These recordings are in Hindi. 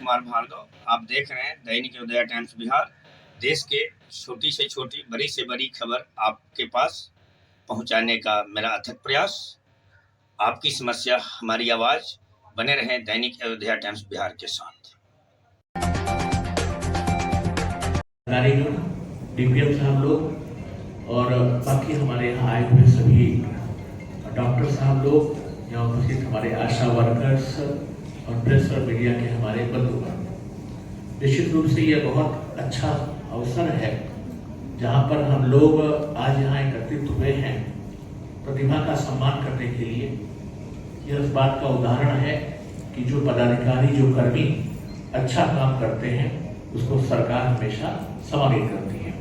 कुमार भार्गव। आप देख रहे हैं दैनिक उदय टाइम्स बिहार। देश के छोटी से छोटी, बड़ी से बड़ी खबर आपके पास पहुंचाने का मेरा अथक प्रयास। आपकी समस्या हमारी आवाज। बने रहें दैनिक अयोध्या टाइम्स बिहार के साथ। डीपीएम साहब लोग और बाकी हमारे यहाँ आए हुए सभी डॉक्टर साहब लोग, यहाँ उपस्थित हमारे आशा वर्कर्स और प्रेस और मीडिया के हमारे बंधुगण, निश्चित रूप से यह बहुत अच्छा अवसर है जहाँ पर हम लोग आज यहाँ एकत्रित हुए हैं प्रतिभा का सम्मान करने के लिए। यह इस बात का उदाहरण है कि जो पदाधिकारी, जो कर्मी अच्छा काम करते हैं उसको सरकार हमेशा सम्मानित करती है।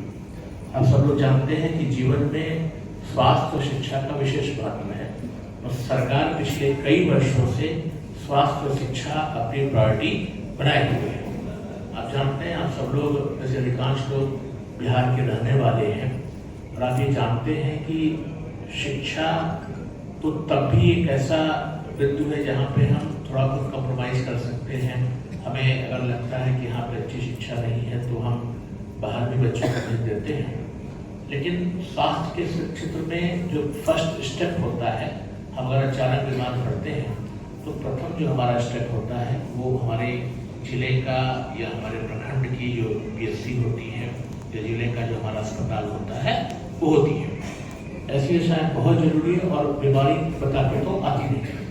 आप सब लोग जानते हैं कि जीवन में स्वास्थ्य और शिक्षा का विशेष महत्व है और सरकार पिछले कई वर्षों से स्वास्थ्य और शिक्षा अपनी प्रायोरिटी बनाए हुए है। आप जानते हैं, आप सब लोग जैसे अधिकांश लोग बिहार के रहने वाले हैं और आप ये जानते हैं कि शिक्षा तो तब भी एक ऐसा बिंदु है जहाँ पे हम थोड़ा बहुत कॉम्प्रोमाइज़ कर सकते हैं। हमें अगर लगता है कि यहाँ पे अच्छी शिक्षा नहीं है तो हम बाहर भी बच्चों को भेज देते हैं। लेकिन स्वास्थ्य के क्षेत्र में जो फर्स्ट स्टेप होता है, हम अगर अचानक बीमार पड़ते हैं तो प्रथम जो हमारा स्टेप होता है वो हमारे जिले का या हमारे प्रखंड की जो पीएचसी होती है या जिले का जो हमारा अस्पताल होता है वो होती है। ऐसी शायद बहुत जरूरी है और बीमारी बता के तो आती नहीं है।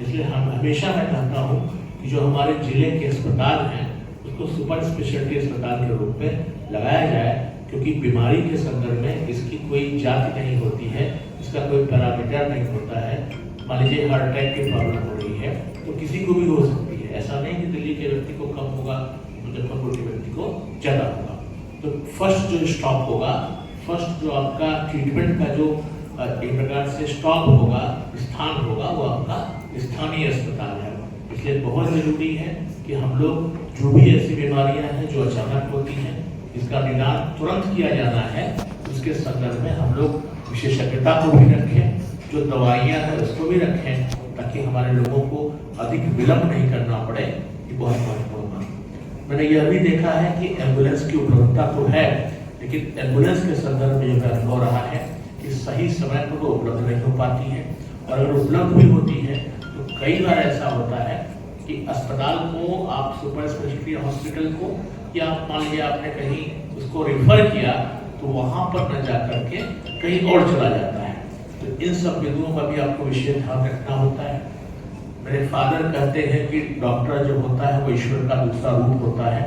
इसलिए हम हमेशा मैं कहता हूँ कि जो हमारे जिले के अस्पताल हैं उसको सुपर स्पेशलिटी अस्पताल के रूप में लगाया जाए, क्योंकि बीमारी के संदर्भ में इसकी कोई जाति नहीं होती है, इसका कोई पैरामीटर नहीं होता है। मान लीजिए हार्ट अटैक की प्रॉब्लम हो रही है तो किसी को भी हो सकती है। ऐसा नहीं कि दिल्ली के व्यक्ति को कम होगा, मुजफ्फरपुर के व्यक्ति को ज़्यादा होगा। तो फर्स्ट जो स्टॉप होगा, फर्स्ट जो आपका ट्रीटमेंट का जो एक प्रकार से स्टॉप होगा, स्थान होगा, वो आपका स्थानीय अस्पताल है। इसलिए बहुत ज़रूरी है कि हम लोग जो भी ऐसी बीमारियां हैं जो अचानक होती हैं, इसका निदान तुरंत किया जाना है। उसके संदर्भ में हम लोग विशेषज्ञता को भी रखें, जो दवाइयाँ हैं उसको भी रखें, ताकि हमारे लोगों को अधिक विलम्ब नहीं करना पड़े। ये बहुत महत्वपूर्ण है। मैंने यह भी देखा है कि एम्बुलेंस की उपलब्धता तो है, लेकिन एम्बुलेंस के संदर्भ में यह हो रहा है कि सही समय पर वो उपलब्ध नहीं हो पाती है, और अगर उपलब्ध भी होती है तो कई बार ऐसा होता है कि अस्पताल को, आप सुपर स्पेशलिटी हॉस्पिटल को, या मान लीजिए आपने कहीं उसको रेफर किया तो वहाँ पर न जा करके कहीं और चला जाता है। तो इन सब बिंदुओं का भी आपको विशेष ध्यान रखना होता है। मेरे फादर कहते हैं कि डॉक्टर जो होता है वो ईश्वर का दूसरा रूप होता है।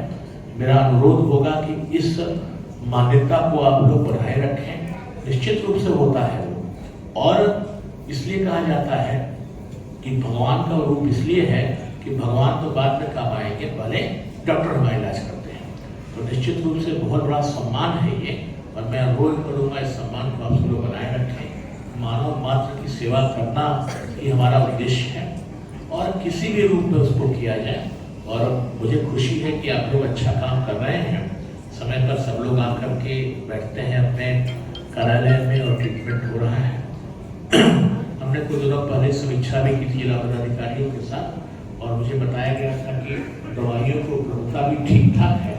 मेरा अनुरोध होगा कि इस मान्यता को आप लोग बढ़ाए रखें। निश्चित रूप से होता है वो, और इसलिए कहा जाता है कि भगवान का रूप इसलिए है कि भगवान तो बाद में काम आएंगे, भले डॉक्टर हमारा इलाज करते हैं। तो निश्चित रूप से बहुत बड़ा सम्मान है ये, और मैं अनुरोध करूँगा इस सम्मान को आप सब लोग बनाए रखें। मानव मात्र की सेवा करना ये हमारा उद्देश्य है, और किसी भी रूप में उसको किया जाए। और मुझे खुशी है कि आप लोग अच्छा काम कर रहे हैं। समय पर सब लोग आकर के बैठते हैं अपने कार्यालय में और ट्रीटमेंट हो रहा है। हमने कुछ दिनों पहले समीक्षा भी की थी जिला पदाधिकारियों के साथ, और मुझे बताया गया था कि दवाइयों की उपलब्धता भी ठीक ठाक है,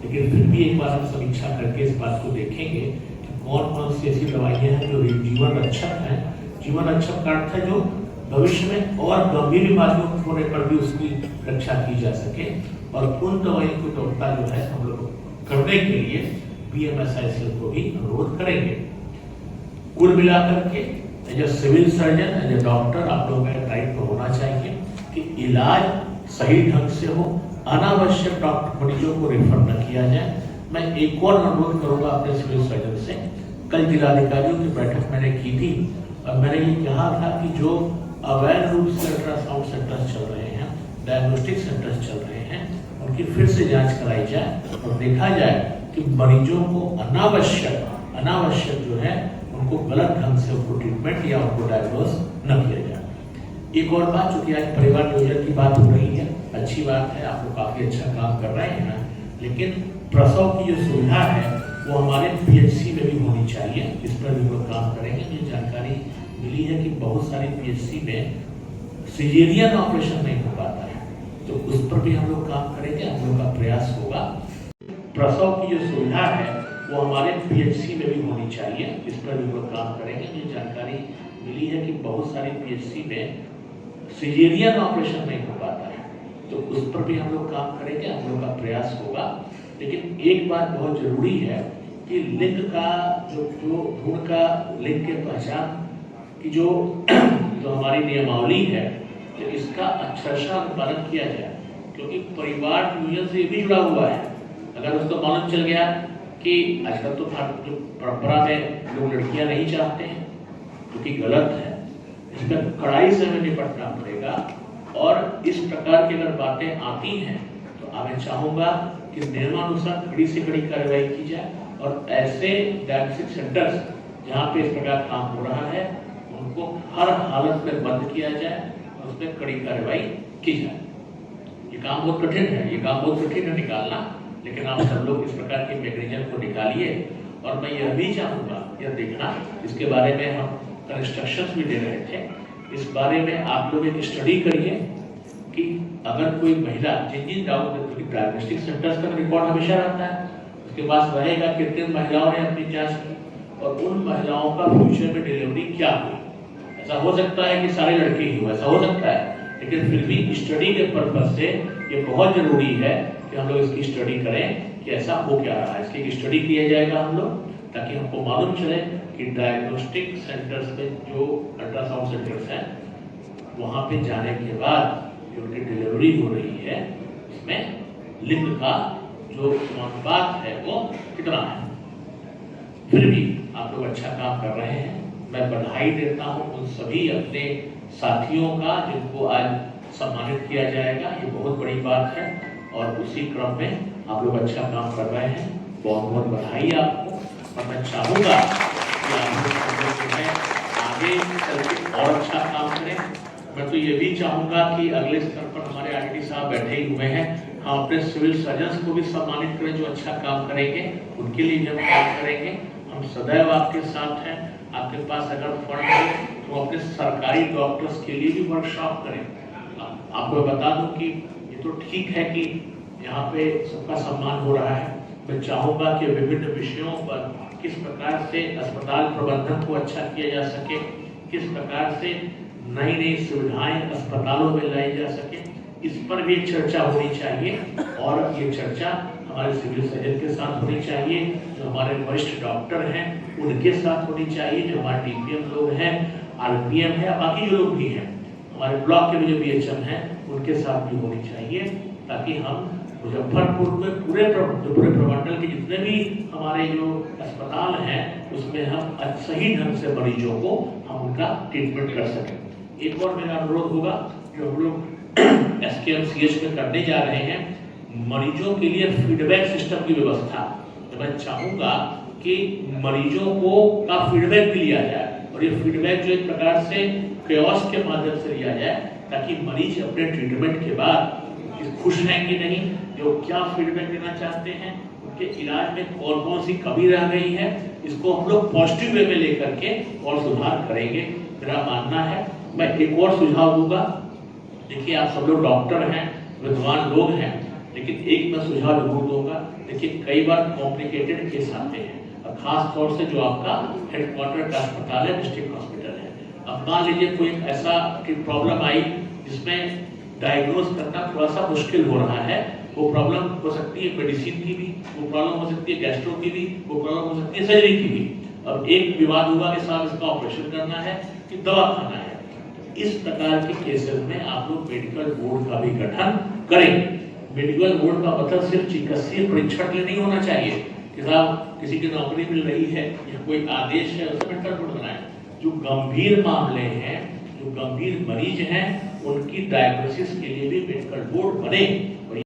लेकिन फिर भी एक बार हम समीक्षा करके इस बात को देखेंगे कि कौन कौन सी ऐसी दवाइयाँ हैं जो जीवन रक्षक हैं। जीवन रक्षक का अर्थ है जो भविष्य में और गंभीर बीमारियों होने पर भी उसकी रक्षा की जा सके, और उन दवाइयों की उपलब्धता जो है हम लोग करने के लिए BMSICL को भी अनुरोध करेंगे। कुल मिलाकर के as a civil surgeon, as a doctor, आप लोगों का दायित्व होना चाहिए कि इलाज सही ढंग से हो, अनावश्यक डॉक्टर मरीजों को रेफर न किया जाए। मैं एक और अनुरोध करूंगा अपने सिविल सर्जन से। कल जिलाधिकारियों की बैठक मैंने की थी और मैंने ये कहा था कि जो अवैध रूप से अल्ट्रासाउंड सेंटर्स चल रहे हैं, डायग्नोस्टिक सेंटर्स चल रहे हैं, उनकी फिर से जांच कराई जाए और देखा जाए कि मरीजों को अनावश्यक जो है उनको गलत ढंग से उनको ट्रीटमेंट या उनको डायग्नोज न किया जाए। एक और बात, चूंकि आज परिवार नियोजन की बात हो रही है, अच्छी बात है, आप लोग काफी अच्छा काम कर रहे हैं, लेकिन प्रसव की जो सुविधा है वो हमारे PHC में भी होनी चाहिए। इस पर भी लोग काम करेंगे। मुझे जानकारी मिली है कि बहुत सारी PHC में सिजेरियन ऑपरेशन नहीं हो पाता है, तो उस पर भी हम लोग काम करेंगे, हम लोग का प्रयास होगा। प्रसव की जो सुविधा है वो हमारे पीएचसी में भी होनी चाहिए, इस पर भी हम लोग काम करेंगे। ये जानकारी मिली है कि बहुत सारी पीएचसी में सिजेरियन ऑपरेशन नहीं हो पाता है, तो उस पर भी हम लोग काम करेंगे, हम लोग का प्रयास होगा। लेकिन एक बात बहुत जरूरी है कि लिंग का जो भ्रूण का लिंग के पहचान की जो हमारी नियमावली है, तो इसका अक्षरशः अनुपालन किया जाए, क्योंकि परिवार नियोजन से भी जुड़ा हुआ है। अगर उसको मालूम चल गया कि आजकल तो जो परंपरा में लोग लड़कियां नहीं चाहते हैं, जो कि गलत है, इस पर कड़ाई से हमें निपटना पड़ेगा। और इस प्रकार की अगर बातें आती हैं तो मैं चाहूँगा कि नियमानुसार कड़ी से कड़ी कार्रवाई की जाए, और ऐसे डायग्नोस्टिक सेंटर्स जहाँ पे इस प्रकार काम हो रहा है उनको हर हालत में बंद किया जाए और उस पर कड़ी कार्रवाई की जाए। ये काम बहुत कठिन है, ये काम बहुत कठिन है निकालना, लेकिन आप सब लोग इस प्रकार के मैकेनिज्म को निकालिए। और मैं यह भी चाहूँगा, यह देखना, इसके बारे में हम इंस्ट्रक्शंस भी दे रहे थे, इस बारे में आप लोग एक स्टडी करिए कि अगर कोई महिला जिन डायग्नोस्टिक सेंटर्स का रिकॉर्ड हमेशा रहता है, उसके पास रहेगा कितने महिलाओं ने अपनी जांच की और उन महिलाओं का फ्यूचर में डिलीवरी क्या हुई। ऐसा हो सकता है कि सारे लड़के ही हो, ऐसा हो सकता है, लेकिन फिर भी स्टडी के पर्पज से ये बहुत जरूरी है कि हम लोग इसकी स्टडी करें कि ऐसा हो क्या रहा है। इसकी स्टडी किया जाएगा हम लोग, ताकि हमको मालूम चले कि डायग्नोस्टिक सेंटर्स में जो अल्ट्रासाउंड सेंटर्स हैं वहाँ पे जाने के बाद जो उनकी डिलीवरी हो रही है उसमें लिंग का जो अनुपात है वो कितना है। फिर भी आप लोग अच्छा काम कर रहे हैं, मैं बधाई देता हूँ उन सभी अपने साथियों का जिनको आज सम्मानित किया जाएगा, ये बहुत बड़ी बात है। और उसी क्रम में आप लोग अच्छा काम कर रहे हैं, बहुत बहुत बधाई आपको। और मैं चाहूँगा कि आप लोग जो है आगे चल के और अच्छा काम करें। मैं तो ये भी चाहूँगा कि अगले स्तर पर हमारे आरटी साहब बैठे ही हुए हैं, हम अपने सिविल सर्जन्स को भी सम्मानित करें जो अच्छा काम करेंगे, उनके लिए भी हम काम करेंगे। हम सदैव आपके साथ हैं, आपके पास अगर फंड है तो अपने सरकारी डॉक्टर्स के लिए भी वर्कशॉप करें। आपको बता दूं कि ये तो ठीक है कि यहाँ पे सबका सम्मान हो रहा है, मैं चाहूँगा कि विभिन्न विषयों पर किस प्रकार से अस्पताल प्रबंधन को अच्छा किया जा सके, किस प्रकार से नई नई सुविधाएं अस्पतालों में लाई जा सके, इस पर भी एक चर्चा होनी चाहिए। और ये चर्चा हमारे सिविल सर्जन के साथ होनी चाहिए, जो हमारे वरिष्ठ डॉक्टर हैं उनके साथ होनी चाहिए, जो हमारे टीपीएम लोग हैं, आरपीएम है, बाकी जो लोग भी हैं, हमारे ब्लॉक के जो बीएचएम हैं उनके साथ भी होनी चाहिए, ताकि हम मुजफ्फरपुर में पूरे प्रमंडल के जितने भी हमारे जो अस्पताल हैं उसमें हम सही ढंग से मरीजों को हम उनका ट्रीटमेंट कर सकें। एक और मेरा अनुरोध होगा, जो हम लोग एसकेएमसीएच में करने जा रहे हैं, मरीजों के लिए फीडबैक सिस्टम की व्यवस्था, तो मैं चाहूँगा कि मरीजों को का फीडबैक भी लिया जाए, और ये फीडबैक जो एक प्रकार से कियोस्क के माध्यम से लिया जाए, ताकि मरीज अपने ट्रीटमेंट के बाद खुश हैं कि नहीं, जो क्या फीडबैक देना चाहते हैं, उनके इलाज में कौन कौन सी कमी रह गई है, इसको हम लोग पॉजिटिव वे में लेकर के और सुधार करेंगे, मेरा मानना है। मैं एक और सुझाव दूंगा, देखिए आप सब लोग डॉक्टर हैं, विद्वान लोग हैं, लेकिन एक मैं सुझाव जरूर दूंगा। देखिए कई बार कॉम्प्लिकेटेड केस आते हैं, और खास तौर से जो आपका हेडक्वार्टर का अस्पताल है, डिस्ट्रिक्ट हॉस्पिटल है, अब मान लीजिए कोई ऐसा प्रॉब्लम आई जिसमें डायग्नोज करना थोड़ा सा मुश्किल हो रहा है, वो प्रॉब्लम हो सकती है मेडिसिन की भी, वो प्रॉब्लम हो सकती है गैस्ट्रो की भी, वो प्रॉब्लम हो सकती है सर्जरी की भी। अब एक विवाद हुआ कि साहब इसका ऑपरेशन करना है कि दवा खाना है, तो इस प्रकार के केसेस में आप लोग मेडिकल बोर्ड का भी गठन करें। मेडिकल बोर्ड का मतलब सिर्फ चिकित्सीय परीक्षण के लिए नहीं होना चाहिए कि साहब किसी की नौकरी मिल रही है या कोई आदेश है उसमें मेडिकल बोर्ड बनाए। जो गंभीर मामले हैं, जो गंभीर मरीज हैं, उनकी डायग्नोसिस के लिए भी मेडिकल बोर्ड बने।